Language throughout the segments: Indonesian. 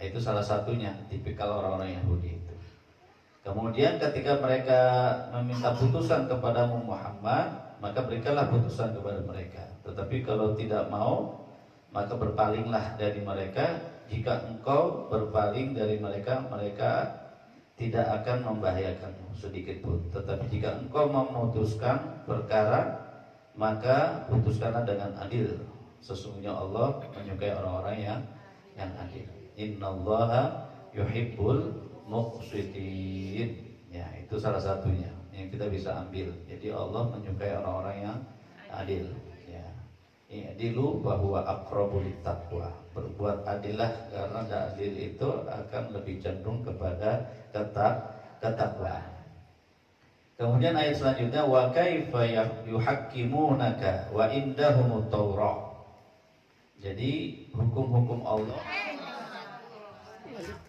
Itu salah satunya tipikal orang-orang Yahudi itu. Kemudian ketika mereka meminta putusan kepada Muhammad, maka berikanlah putusan kepada mereka. Tetapi kalau tidak mau, maka berpalinglah dari mereka. Jika engkau berpaling dari mereka, mereka tidak akan membahayakanmu sedikit pun. Tetapi jika engkau memutuskan perkara, maka putuskanlah dengan adil. Sesungguhnya Allah menyukai orang-orang yang adil. Innallaha yuhibbul muqsitin. Ya, itu salah satunya yang kita bisa ambil. Jadi Allah menyukai orang-orang yang adil. Ya. Adilu bahwa aqrabu littaqwa. Berbuat adillah, karena adil itu akan lebih cenderung kepada ketakwaan. Kemudian ayat selanjutnya, wa kaifa yuhakkimunaka wa indahumut Taurat. Jadi hukum-hukum Allah.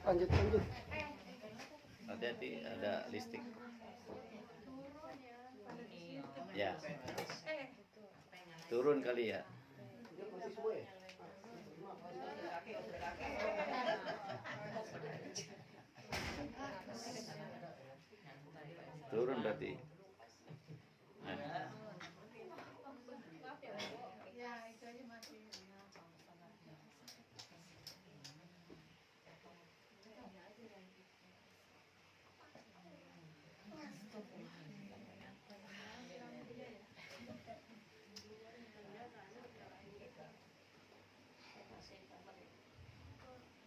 Lanjut. Ada listrik. Ya. Turun kali ya. Turun berarti.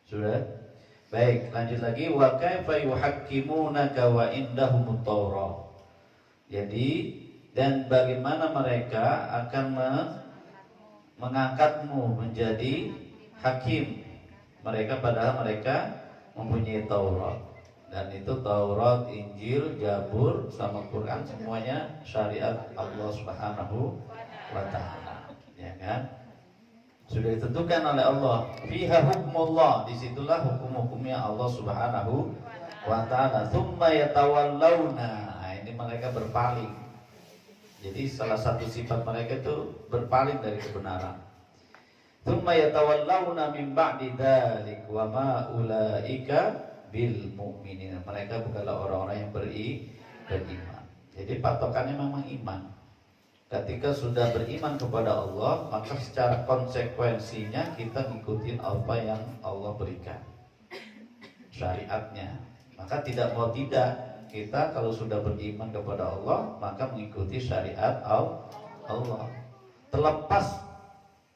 Sudah? Baik, lanjut lagi, wa kaifa yuhakkimunaka wa indahumut Taurat. Jadi, dan bagaimana mereka akan mengangkatmu menjadi hakim. Mereka padahal mereka mempunyai Taurat. Dan itu Taurat, Injil, Zabur sama Quran, semuanya syariat Allah Subhanahu wa taala. Ya kan? Sudah ditentukan oleh Allah. Fiha hukmullah, disitulah hukum-hukumnya Allah Subhanahu wa taala. Tsumma yatawallawna. Nah, ini mereka berpaling. Jadi salah satu sifat mereka itu berpaling dari kebenaran. Tsumma yatawallawna min ba'di dzalik wa ma ulaika bil mu'minin. Mereka bukanlah orang-orang yang beriman. Jadi patokannya memang iman. Ketika sudah beriman kepada Allah, maka secara konsekuensinya kita ngikutin apa yang Allah berikan, syariatnya. Maka tidak mau tidak, kita kalau sudah beriman kepada Allah, maka mengikuti syariat Allah. Terlepas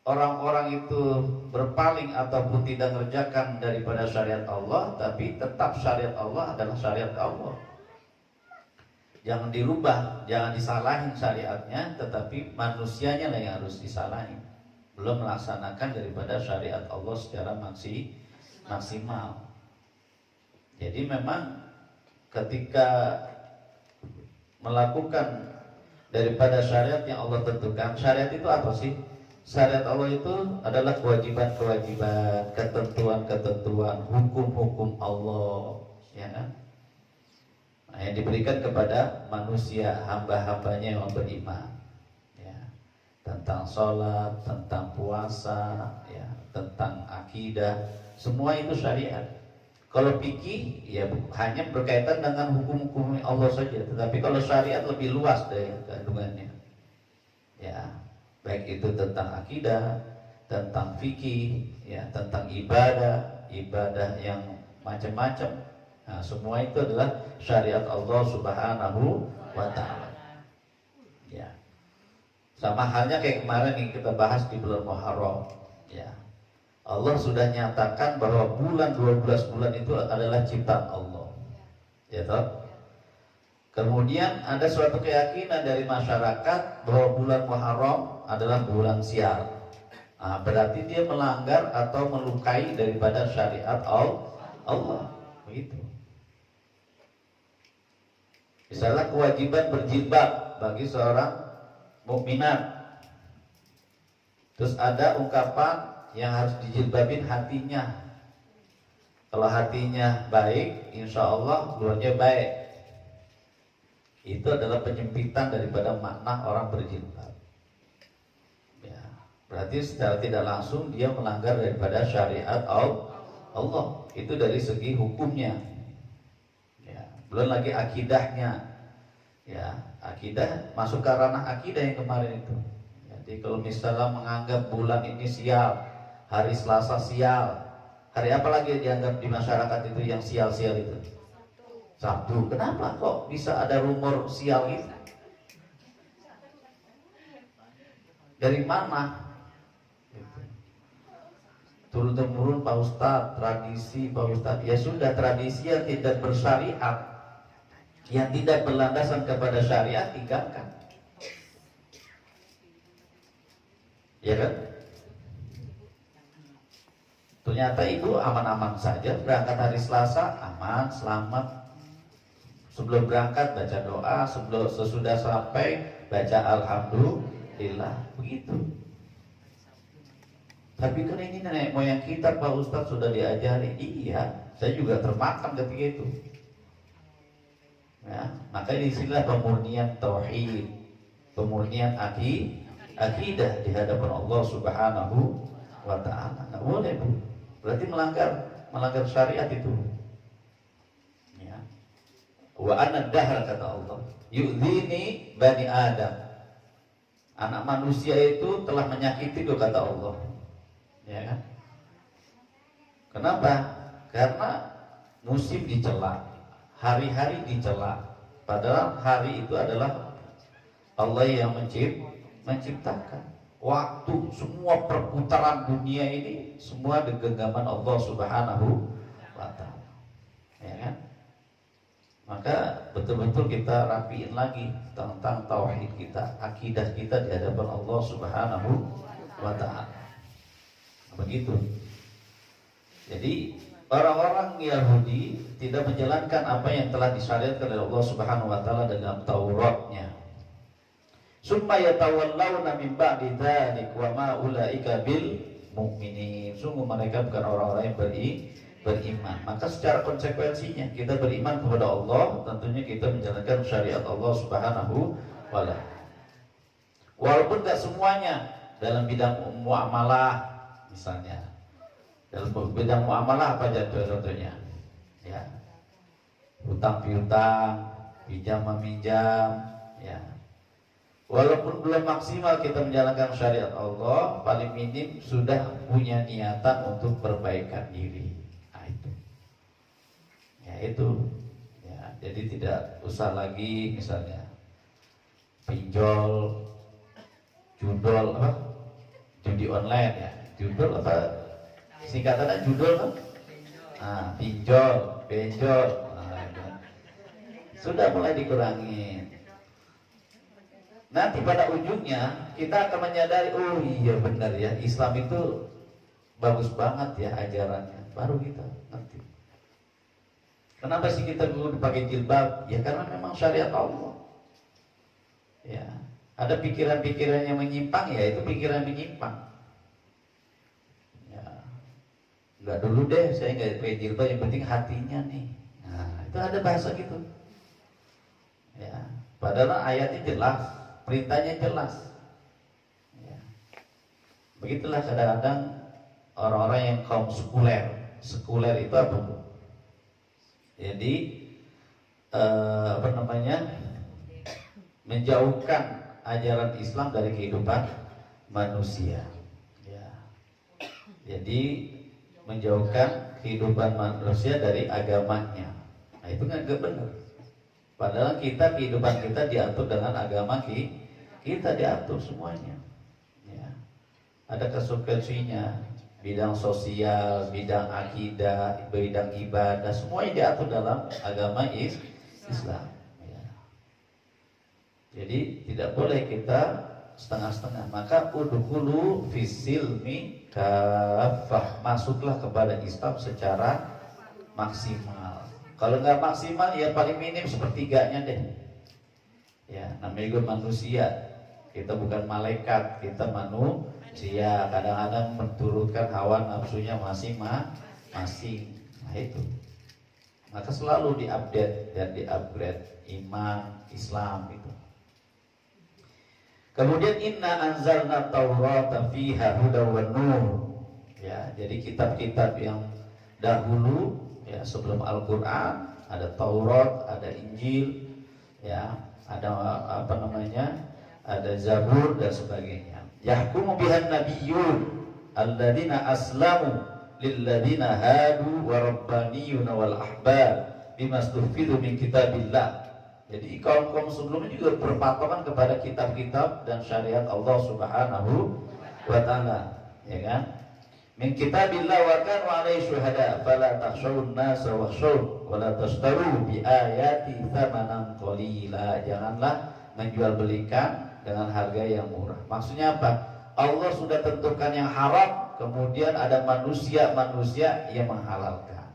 orang-orang itu berpaling ataupun tidak mengerjakan daripada syariat Allah, tapi tetap syariat Allah adalah syariat Allah. Jangan dirubah, jangan disalahin syariatnya, tetapi manusianya lah yang harus disalahin. Belum melaksanakan daripada syariat Allah secara maksimal. Jadi memang ketika melakukan daripada syariat yang Allah tentukan, syariat itu apa sih? Syariat Allah itu adalah kewajiban-kewajiban, ketentuan-ketentuan, hukum-hukum Allah, ya kan? Yang diberikan kepada manusia, hamba-hambanya yang beriman, ya, tentang sholat, tentang puasa, ya, tentang akidah, semua itu syariat. Kalau fikih, ya hanya berkaitan dengan hukum-hukum Allah saja. Tetapi kalau syariat lebih luas dari kandungannya, ya, baik itu tentang akidah, tentang fikih, ya, tentang ibadah yang macam-macam. Nah, semua itu adalah syariat Allah Subhanahu wa taala. Ya. Sama halnya kayak kemarin yang kita bahas di bulan Muharram, ya. Allah sudah nyatakan bahwa 12 bulan itu adalah ciptaan Allah. Ya toh? Kemudian ada suatu keyakinan dari masyarakat bahwa bulan Muharram adalah bulan sial. Nah, berarti dia melanggar atau melukai daripada syariat Allah. Begitu. Misalnya kewajiban berjilbab bagi seorang mukminat. Terus ada ungkapan yang harus dijilbabin hatinya. Kalau hatinya baik, insya Allah luarnya baik. Itu adalah penyempitan daripada makna orang berjilbab. Ya, berarti secara tidak langsung dia melanggar daripada syariat Allah. Itu dari segi hukumnya. Ya, belum lagi akidahnya. Ya, akidah masuk ke ranah akidah yang kemarin itu. Jadi kalau misalnya menganggap bulan ini sial, hari Selasa sial, hari apa lagi dianggap di masyarakat itu yang sial-sial itu? Sabtu. Kenapa kok bisa ada rumor sial itu? Dari mana? Turun-temurun Pak Ustadz, tradisi Pak Ustadz. Ya sudah, tradisi yang tidak bersyariat, yang tidak berlandasan kepada syariat, tinggalkan. Ya kan? Ternyata itu aman-aman saja. Berangkat hari Selasa, aman, selamat. Sebelum berangkat baca doa, sesudah sampai baca alhamdulillah, begitu. Tapi kan ini nenek moyang kita Pak Ustadz sudah diajari. Iya, saya juga termakan ketika itu. Ya, maka disinilah pemurnian tauhid, pemurnian akidah di hadapan Allah Subhanahu wa Ta'ala. Nggak boleh, Bu. Berarti melanggar syariat itu. Ya. Wa ana dahr, kata Allah, yu'dhini bani Adam. Anak manusia itu telah menyakiti, kata Allah. Ya kan? Kenapa? Karena musim dicela, hari-hari dicela. Padahal hari itu adalah Allah yang menciptakan. Waktu, semua perputaran dunia ini semua di genggaman Allah Subhanahu wa Ta'ala. Ya kan? Maka betul-betul kita rapiin lagi tentang tauhid kita, akidah kita di hadapan Allah Subhanahu wa Ta'ala. Begitu. Jadi orang-orang Yahudi tidak menjalankan apa yang telah disyariatkan oleh Allah Subhanahu wa Ta'ala dalam Tauratnya. Summa yatawallawna min ba'di dzalik wa ma ulaika bil mu'minin. Sungguh mereka bukan orang-orang yang beriman. Maka secara konsekuensinya kita beriman kepada Allah, tentunya kita menjalankan syariat Allah Subhanahu wa Ta'ala. Walaupun tidak semuanya dalam bidang muamalah. Misalnya dalam bidang muamalah apa contohnya? Ya, hutang piutang, pinjam meminjam. Ya, walaupun belum maksimal kita menjalankan syariat Allah, paling minim sudah punya niatan untuk perbaikan diri. Nah itu, ya itu. Ya, jadi tidak usah lagi misalnya pinjol, judol apa? Judi online ya. Judul apa? Singkatannya judul kan? Pinjol, benjol. Sudah mulai dikurangin. Nanti pada ujungnya kita akan menyadari, oh iya benar ya, Islam itu bagus banget ya ajarannya. Baru kita ngerti. Kenapa sih kita dulu dipakai jilbab? Ya karena memang syariat Allah. Ya, ada pikiran-pikiran yang menyimpang, ya itu pikiran menyimpang. Enggak dulu deh, saya nggak pakai jilbab, yang penting hatinya nih. Nah, itu ada bahasa gitu. Ya, padahal ayatnya jelas, perintahnya jelas. Ya. Begitulah kadang-kadang orang-orang yang kaum sekuler. Sekuler itu apa, Bu? Jadi menjauhkan ajaran Islam dari kehidupan manusia. Ya. Jadi menjauhkan kehidupan manusia dari agamanya. Nah itu kan gak benar. Padahal kehidupan kita diatur dengan agama kita diatur semuanya. Ya. Ada konsekuensinya, bidang sosial, bidang akidah, bidang ibadah, semuanya diatur dalam agama Islam. Ya. Jadi tidak boleh kita setengah-setengah. Maka udkhulu fisilmi kafah, masuklah kepada Islam secara maksimal. Kalau nggak maksimal ya paling minim sepertiganya deh. Ya, namanya juga manusia. Kita bukan malaikat, kita manusia. Kadang-kadang menturutkan hawa nafsunya masing-masing. Nah itu. Maka selalu diupdate dan diupgrade iman Islam itu. Kemudian inna anzalna taurata fiha hudaw wan nur. Ya, jadi kitab-kitab yang dahulu ya, sebelum Al-Qur'an ada Taurat, ada Injil, ya, ada apa namanya? Ada Zabur dan sebagainya. Yahkumu bihan nabiyyun alladzina aslamu lilladzina hadu wa rabbaniyuna wal ahbar bima stufidu min kitabillah. Jadi kaum-kaum sebelumnya juga berpatokan kepada kitab-kitab dan syariat Allah Subhanahu wa taala, ya kan? Min kitabillah wa kanu alaihi syuhada fala takhshawun nasa wakhshawun wa la tashtaru bi ayati thamanan qalila. Janganlah menjual belikan dengan harga yang murah. Maksudnya apa? Allah sudah tentukan yang haram, kemudian ada manusia-manusia yang menghalalkan.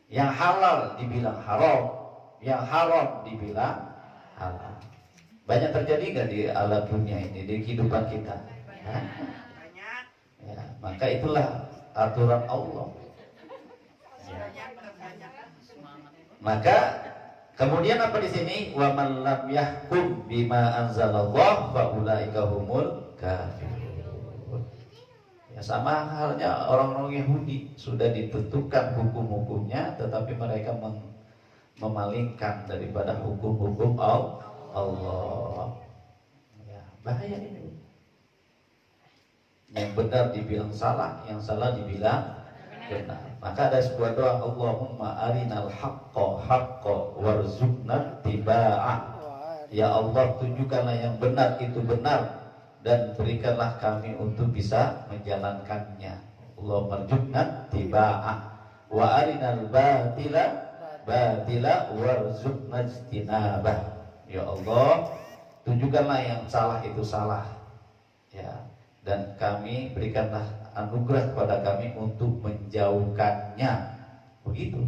Yang halal dibilang haram, yang haram dibilang halal. Banyak terjadi nggak di alam dunia ini, di kehidupan kita? Ya, maka itulah aturan Allah. Maka kemudian apa di sini? Wa man lam yahkum bima anzalallah fa ulaika humul kafirun. Ya, sama halnya orang-orang Yahudi, sudah ditentukan hukum-hukumnya tetapi mereka memalingkan daripada hukum-hukum Allah. Ya, bahaya ini. Yang benar dibilang salah, yang salah dibilang benar. Maka ada sebuah doa, Allahumma arinal haqqa haqqa warzuqna tiba'ah. Ya Allah, tunjukkanlah yang benar itu benar dan berikanlah kami untuk bisa menjalankannya. Allahumma arzuqna tiba'ah wa arinal batila batila warzuqna ijtinabah. Ya Allah, tunjukkanlah yang salah itu salah, ya, dan kami berikanlah anugerah kepada kami untuk menjauhkannya. Begitu.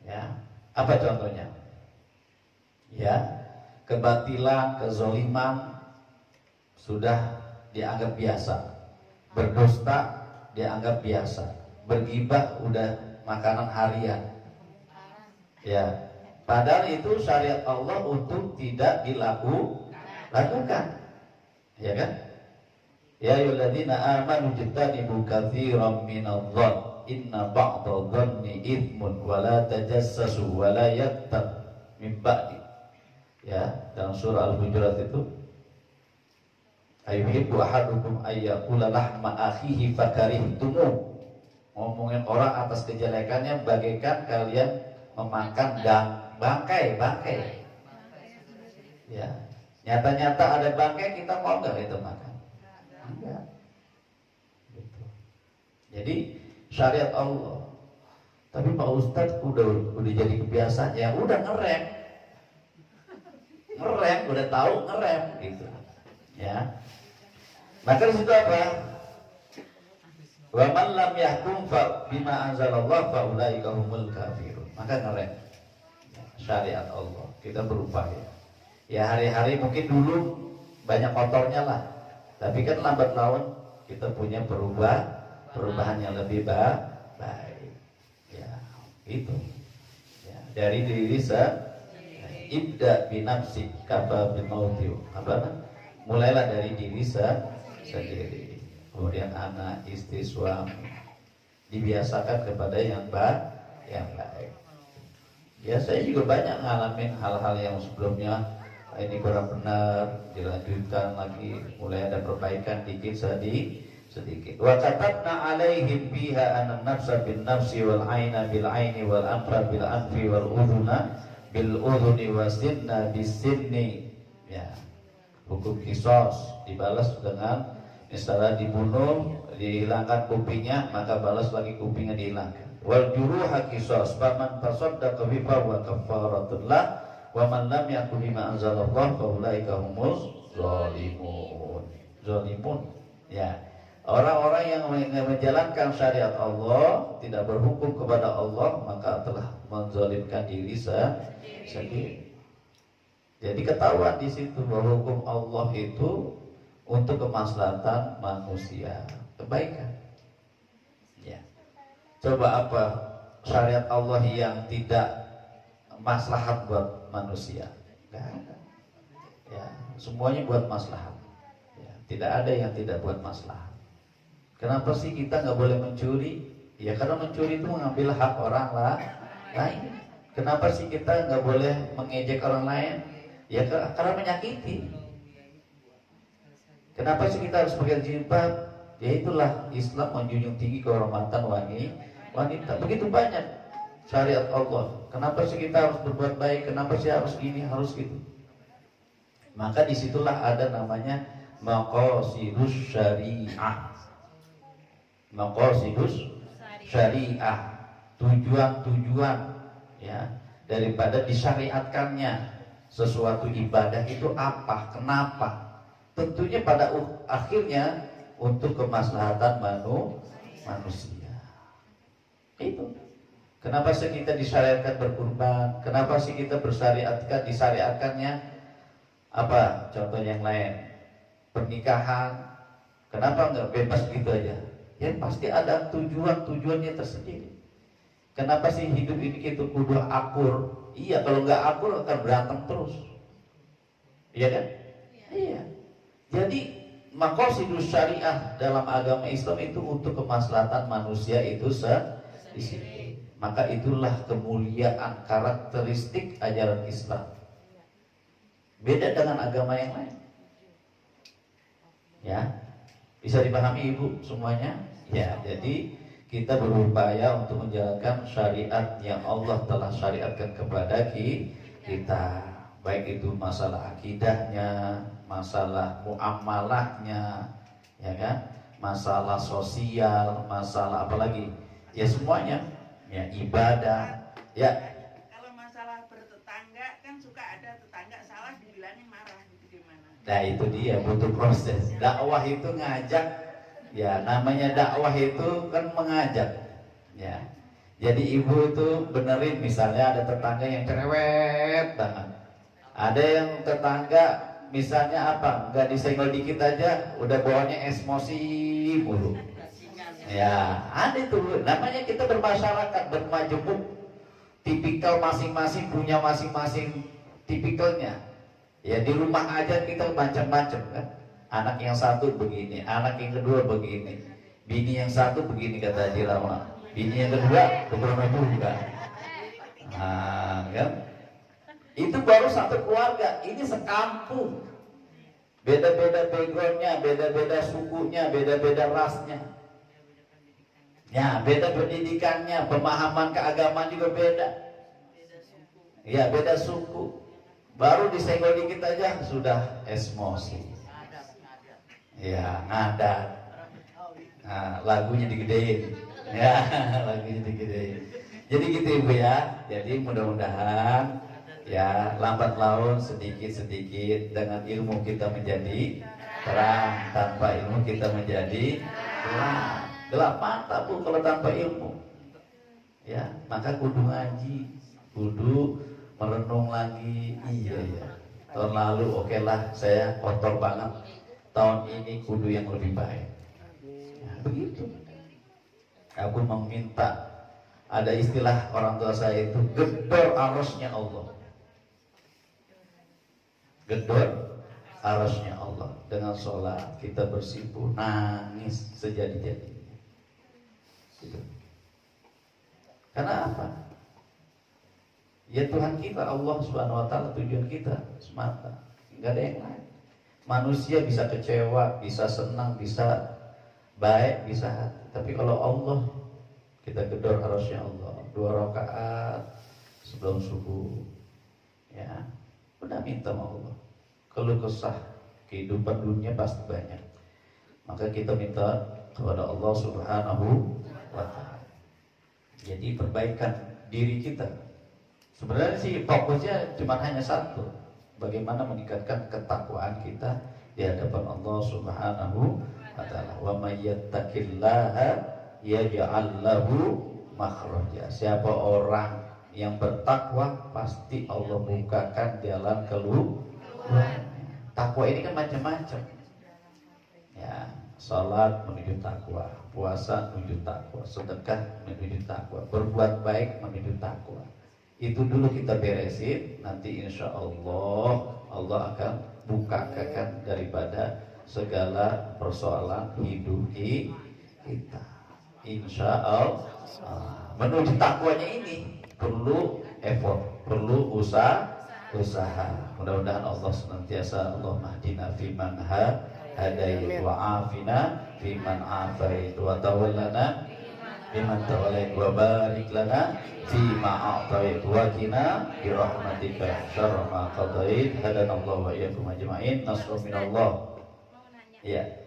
Ya. Apa contohnya? Ya, kebatilan, kezoliman sudah dianggap biasa. Berdusta dianggap biasa. Bergibah udah makanan harian. Ya. Padahal itu syariat Allah untuk tidak dilakukan. Ya kan? Ya ayyuhalladzina amanu jtanibu katsiran minadh-dhann inna ba'dadh-dhanni itsmun wa la tajassasu wa la yattab min ba'di. Ya, dalam surah Al-Hujurat itu, ayyuhibbu ahadukum ayyakula lahma akhihi fakarihtumu. Ngomongin orang atas kejelekannya bagaikan kalian memakan bangkai. Ya, nyata-nyata ada bangkai, kita mau nggak kita makan? Enggak. Gitu. Jadi syariat Allah. Tapi Pak Ustadz udah jadi kebiasaan, ya udah ngerem, udah tahu ngerem gitu. Ya. Maka di situ apa? Wa man lam yahkum fa bima anzalallah fa ulaika humul kafirun. Maka ngerem syariat Allah. Kita berupaya. Ya hari-hari mungkin dulu banyak kotornya lah, tapi kan lambat laun kita punya perubahan yang lebih baik. Ya, itu. Ya, dari diri ibda binafsi kafa bil mauti. Mulailah dari diri sendiri. Kemudian anak, istri, suami. Dibiasakan kepada yang baik. Ya, saya juga banyak ngalamin hal-hal yang sebelumnya ini kurang benar, dilanjutkan lagi, mulai ada perbaikan sedikit. Wa katabna alaihim biha anna nafsa bin nafsi wal aina bil aini wal anfa bil anfi wal udhuna bil udhuni wasinna bis sinni. Ya. Hukum kisos dibalas dengan misalnya dibunuh, dihilangkan kupingnya, maka balas lagi kupingnya dihilangkan. Wal juruha kisos faman tasaddaqa bi fa wa kafaratun lah. Wa man lam yahkum bima anzalallah fa ulaika humuz zalimun. Ya. Orang-orang yang menjalankan syariat Allah, tidak berhukum kepada Allah, maka telah menzalimkan diri sendiri. Jadi ketahuan di situ bahwa hukum Allah itu untuk kemaslahatan manusia, kebaikan. Ya. Coba apa syariat Allah yang tidak maslahat buat manusia? Gak ada. Ya, semuanya buat maslahat. Ya, tidak ada yang tidak buat maslahat. Kenapa sih kita nggak boleh mencuri? Ya karena mencuri itu mengambil hak orang lain. Kenapa sih kita nggak boleh mengejek orang lain? Ya karena menyakiti. Kenapa sih kita harus pakai jilbab? Ya itulah Islam menjunjung tinggi kehormatan wanita. Begitu banyak syariat Allah. Kenapa sih kita harus berbuat baik? Kenapa sih harus gini, harus gitu? Maka disitulah ada namanya maqasidus syariah. Maqasidus syariah, tujuan-tujuan ya daripada disyariatkannya sesuatu ibadah itu apa? Kenapa? Tentunya pada akhirnya untuk kemaslahatan manusia. Itu. Kenapa sih kita disyariatkan berkurban? Kenapa sih kita disyariatkannya apa? Contoh yang lain, pernikahan. Kenapa nggak bebas gitu aja? Ya pasti ada tujuannya tersendiri. Kenapa sih hidup ini kita kudu akur? Iya, kalau nggak akur akan berantem terus. Iya kan? Iya. Jadi maqasidus syariah dalam agama Islam itu untuk kemaslahatan manusia itu di sini. Maka itulah kemuliaan karakteristik ajaran Islam. Beda dengan agama yang lain. Ya. Bisa dipahami Ibu semuanya? Ya, jadi kita berupaya untuk menjalankan syariat yang Allah telah syariatkan kepada kita. Baik itu masalah akidahnya, masalah muamalahnya, ya kan? Masalah sosial, masalah apa lagi? Ya semuanya, ya ibadah, ya. Kalau masalah bertetangga kan suka ada tetangga salah dibilangin marah gitu gimana? Nah itu dia, butuh proses. Dakwah itu ngajak, ya namanya dakwah itu kan mengajak, ya. Jadi ibu itu benerin, misalnya ada tetangga yang cerewet banget, ada yang tetangga misalnya apa, nggak disenggol dikit aja udah bawanya emosi mulu. Ya ada itu, namanya kita bermasyarakat, bermajemuk, tipikal masing-masing punya masing-masing tipikalnya. Ya di rumah aja kita macam-macam kan. Anak yang satu begini, anak yang kedua begini, bini yang satu begini kata Haji Rama, bini yang kedua juga. Nah, kan? Itu baru satu keluarga, ini sekampung. Beda-beda backgroundnya, beda-beda sukunya, beda-beda rasnya. Ya, beda pendidikannya, pemahaman keagamaan juga beda. Ya, beda suku. Baru disenggol dikit aja sudah emosi. Ya, ngadat. Nah, lagunya digedein. Ya, lagunya digedein. Jadi gitu Ibu ya. Jadi mudah-mudahan ya lambat laun sedikit-sedikit dengan ilmu kita menjadi terang, tanpa ilmu kita menjadi gelap mata Bu kalau tanpa ilmu. Ya, maka kudu ngaji, kudu merenung lagi. Iya ya. Tahun lalu oke lah saya kotor banget. Tahun ini kudu yang lebih baik. Ya, begitu. Aku meminta, ada istilah orang tua saya itu gedor arusnya Allah. Gedor arusnya Allah. Dengan sholat kita bersimpuh nangis sejadi-jadinya. Gitu. Karena apa? Ya Tuhan kita Allah Subhanahu wa taala tujuan kita semata. Enggak ada yang lain. Manusia bisa kecewa, bisa senang, bisa baik, bisa hati. Tapi kalau Allah, kita gedor arusnya Allah 2 rakaat sebelum subuh. Ya, udah minta sama Allah. Keluh kesah kehidupan dunia pasti banyak. Maka kita minta kepada Allah Subhanahu wa taala. Jadi perbaikan diri kita. Sebenarnya sih fokusnya cuma hanya satu, bagaimana meningkatkan ketakwaan kita di hadapan Allah Subhanahu wa taala. Wa may yattaqillaha yaj'al lahu makhraja. Siapa orang yang bertakwa pasti Allah bukakan jalan keluar. Takwa ini kan macam-macam. Ya, salat menuju takwa, puasa menuju takwa, sedekah menuju takwa, berbuat baik menuju takwa. Itu dulu kita beresin, nanti insya Allah Allah akan bukakan daripada segala persoalan hidup kita. Insya Allah. Menuju takwanya ini perlu effort, perlu usaha. Mudah-mudahan Allah senantiasa Allah mahdina fiman hadait wa afina fiman afait wa tawallana fiman tawallait wa barik lana fima a'tait wa qina bi rahmatika syarra ma qadait. Hadanallahu wa iyyakum ajma'in. Nasrun minallah. Ya.